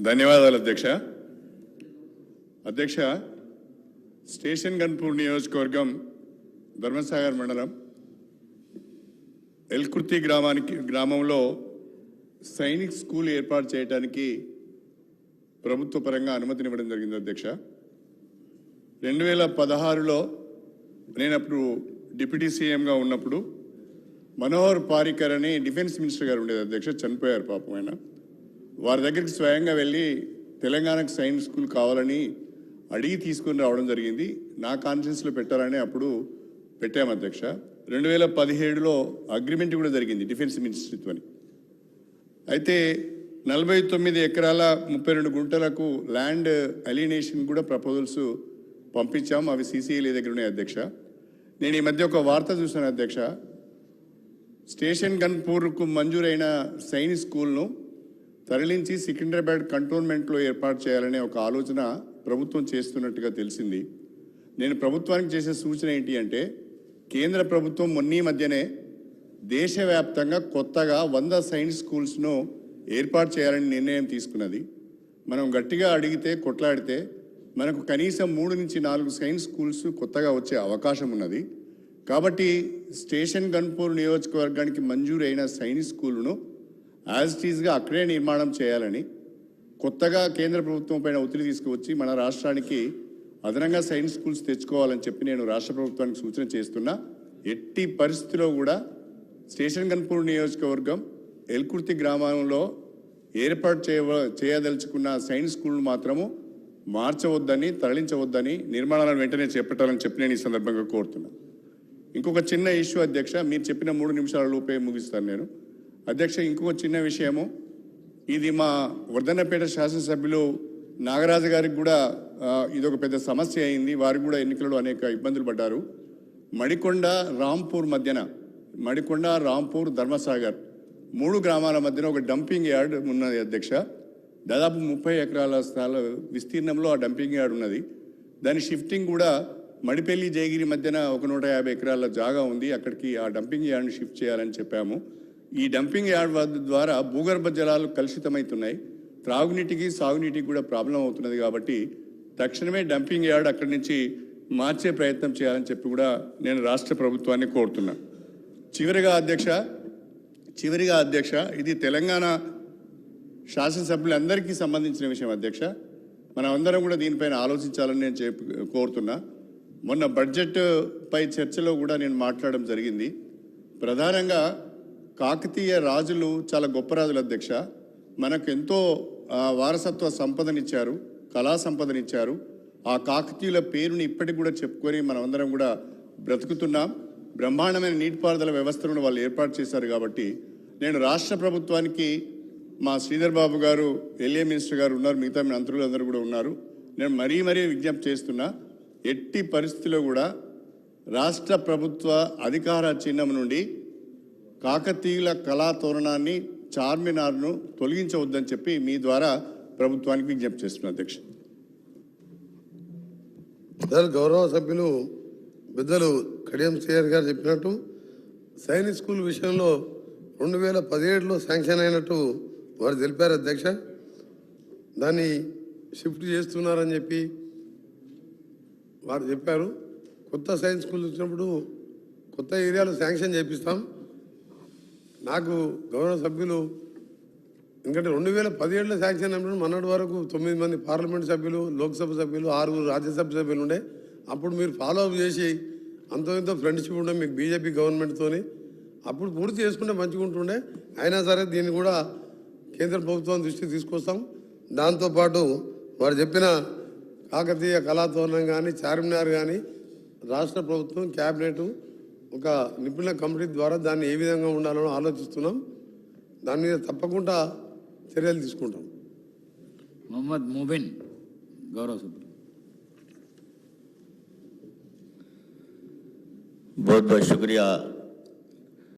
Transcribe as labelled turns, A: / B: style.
A: ధన్యవాదాలు అధ్యక్ష. అధ్యక్ష, స్టేషన్ గన్పూర్ నియోజకవర్గం ధర్మసాగర్ మండలం ఎల్కుర్తి గ్రామంలో సైనిక్ స్కూల్ ఏర్పాటు చేయడానికి ప్రభుత్వ పరంగా అనుమతినివ్వడం జరిగింది అధ్యక్ష. 2016లో నేను అప్పుడు డిప్యూటీ సీఎంగా ఉన్నప్పుడు మనోహర్ పారికర్ అని డిఫెన్స్ మినిస్టర్ గారు ఉండేది అధ్యక్ష, చనిపోయారు పాపం ఆయన. వారి దగ్గరికి స్వయంగా వెళ్ళి తెలంగాణకు సైనిక్ స్కూల్ కావాలని అడిగి తీసుకొని రావడం జరిగింది. నా కాన్ఫరెన్స్లో పెట్టాలని అప్పుడు పెట్టాము అధ్యక్ష. 2017లో అగ్రిమెంట్ కూడా జరిగింది డిఫెన్స్ మినిస్ట్రీతో. అయితే 49 ఎకరాల 32 గుంటలకు ల్యాండ్ అలినేషన్ కూడా ప్రపోజల్స్ పంపించాము. అవి CCLA దగ్గర ఉన్నాయి అధ్యక్ష. నేను ఈ మధ్య ఒక వార్త చూశాను అధ్యక్ష. స్టేషన్ గన్పూర్కు మంజూరైన సైనిక్ స్కూల్ను తరలించి సికింద్రాబాద్ కంటోన్మెంట్లో ఏర్పాటు చేయాలనే ఒక ఆలోచన ప్రభుత్వం చేస్తున్నట్టుగా తెలిసింది. నేను ప్రభుత్వానికి చేసే సూచన ఏంటి అంటే, కేంద్ర ప్రభుత్వం మొన్న మధ్యనే దేశవ్యాప్తంగా కొత్తగా 100 సైనిక్ స్కూల్స్ను ఏర్పాటు చేయాలని నిర్ణయం తీసుకున్నది. మనం గట్టిగా అడిగితే, కొట్లాడితే మనకు కనీసం 3 నుంచి 4 సైనిక్ స్కూల్స్ కొత్తగా వచ్చే అవకాశం ఉన్నది. కాబట్టి స్టేషన్ గన్పూర్ నియోజకవర్గానికి మంజూరైన సైనిక్ స్కూల్ను యాజ్ ఇట్ ఈజ్గా అక్కడే నిర్మాణం చేయాలని, కొత్తగా కేంద్ర ప్రభుత్వం పైన ఒత్తిడి తీసుకువచ్చి మన రాష్ట్రానికి అదనంగా సైనిక్ స్కూల్స్ తెచ్చుకోవాలని చెప్పి నేను రాష్ట్ర ప్రభుత్వానికి సూచన చేస్తున్నా. ఎట్టి పరిస్థితిలో కూడా స్టేషన్ గన్పూర్ నియోజకవర్గం ఎల్కుర్తి గ్రామంలో ఏర్పాటు చేయదలుచుకున్న సైనిక్ స్కూల్ను మాత్రము మార్చవద్దని, తరలించవద్దని, నిర్మాణాలను వెంటనే చేపట్టాలని చెప్పి నేను ఈ సందర్భంగా కోరుతున్నా. ఇంకొక చిన్న ఇష్యూ అధ్యక్ష, మీరు చెప్పిన 3 నిమిషాల లోపే ముగిస్తాను నేను అధ్యక్ష. ఇంకొక చిన్న విషయము, ఇది మా వర్ధన్నపేట శాసనసభ్యులు నాగరాజు గారికి కూడా ఇదొక పెద్ద సమస్య అయింది. వారికి కూడా ఎన్నికలలో అనేక ఇబ్బందులు పడ్డారు. మడికొండ రాంపూర్ మధ్యన, మడికొండ రాంపూర్ ధర్మసాగర్ 3 గ్రామాల మధ్యన ఒక డంపింగ్ యార్డ్ ఉన్నది అధ్యక్ష. దాదాపు 30 ఎకరాల స్థల విస్తీర్ణంలో ఆ డంపింగ్ యార్డ్ ఉన్నది. దాని షిఫ్టింగ్ కూడా మడిపల్లి జయగిరి మధ్యన ఒక 150 ఎకరాల జాగా ఉంది. అక్కడికి ఆ డంపింగ్ యార్డ్ని షిఫ్ట్ చేయాలని చెప్పాము. ఈ డంపింగ్ యార్డ్ ద్వారా భూగర్భ జలాలు కలుషితమవుతున్నాయి. త్రాగునీటికి, సాగునీటికి కూడా ప్రాబ్లం అవుతున్నది. కాబట్టి తక్షణమే డంపింగ్ యార్డ్ అక్కడి నుంచి మార్చే ప్రయత్నం చేయాలని చెప్పి కూడా నేను రాష్ట్ర ప్రభుత్వాన్ని కోరుతున్నా. చివరిగా అధ్యక్ష, ఇది తెలంగాణ శాసనసభ్యులందరికీ సంబంధించిన విషయం అధ్యక్ష. మనం అందరం కూడా దీనిపైన ఆలోచించాలని నేను కోరుతున్నా. మొన్న బడ్జెట్ పై చర్చలో కూడా నేను మాట్లాడడం జరిగింది. ప్రధానంగా కాకతీయ రాజులు చాలా గొప్ప రాజులు అధ్యక్ష. మనకు ఎంతో వారసత్వ సంపదనిచ్చారు, కళా సంపదనిచ్చారు. ఆ కాకతీయుల పేరుని ఇప్పటికి కూడా చెప్పుకొని మనమందరం కూడా బ్రతుకుతున్నాం. బ్రహ్మాండమైన నీటిపారుదల వ్యవస్థను వాళ్ళు ఏర్పాటు చేశారు. కాబట్టి నేను రాష్ట్ర ప్రభుత్వానికి, మా శ్రీధర్ బాబు గారు LA మినిస్టర్ గారు ఉన్నారు, మిగతా మంత్రులు అందరూ కూడా ఉన్నారు, నేను మరీ విజ్ఞప్తి చేస్తున్నా, ఎట్టి పరిస్థితిలో కూడా రాష్ట్ర ప్రభుత్వ అధికార చిహ్నం నుండి కాకతీయుల కళా తోరణాన్ని, చార్మినార్ను తొలగించవద్దని చెప్పి మీ ద్వారా ప్రభుత్వానికి విజ్ఞప్తి చేస్తున్నా అధ్యక్ష.
B: గౌరవ సభ్యులు పెద్దలు కడియం శ్రీహరి గారు చెప్పినట్టు సైనిక్ స్కూల్ విషయంలో 2017లో శాంక్షన్ అయినట్టు వారు తెలిపారు అధ్యక్ష. దాన్ని షిఫ్ట్ చేస్తున్నారని చెప్పి వారు చెప్పారు. కొత్త సైన్స్ స్కూల్ వచ్చినప్పుడు కొత్త ఏరియాలో శాంక్షన్ చేపిస్తాం. నాకు గౌరవ సభ్యులు, ఎందుకంటే 2017లో శాంక్షన్ అయినప్పుడు మొన్నటి వరకు 9 మంది పార్లమెంట్ సభ్యులు, లోక్సభ సభ్యులు, 6 రాజ్యసభ సభ్యులు ఉండే. అప్పుడు మీరు ఫాలో అప్ చేసి ఎంతో ఫ్రెండ్షిప్ ఉండే మీకు బీజేపీ గవర్నమెంట్తోని, అప్పుడు పూర్తి చేసుకుంటే మంచిగా ఉంటుండే. అయినా సరే దీన్ని కూడా కేంద్ర ప్రభుత్వం దృష్టికి తీసుకొస్తాం. దాంతోపాటు వారు చెప్పిన కాకతీయ కళాతోరణం కానీ, చార్మినార్ కానీ రాష్ట్ర ప్రభుత్వం క్యాబినెట్ ఒక నిపుణుల కమిటీ ద్వారా దాన్ని ఏ విధంగా ఉండాలో ఆలోచిస్తున్నాం. దాని మీద తప్పకుండా చర్యలు తీసుకుంటాం.
C: మొహమ్మద్ ముబిన్ గౌరవ సభ్యులు.
D: बहुत बहुत शुक्रिया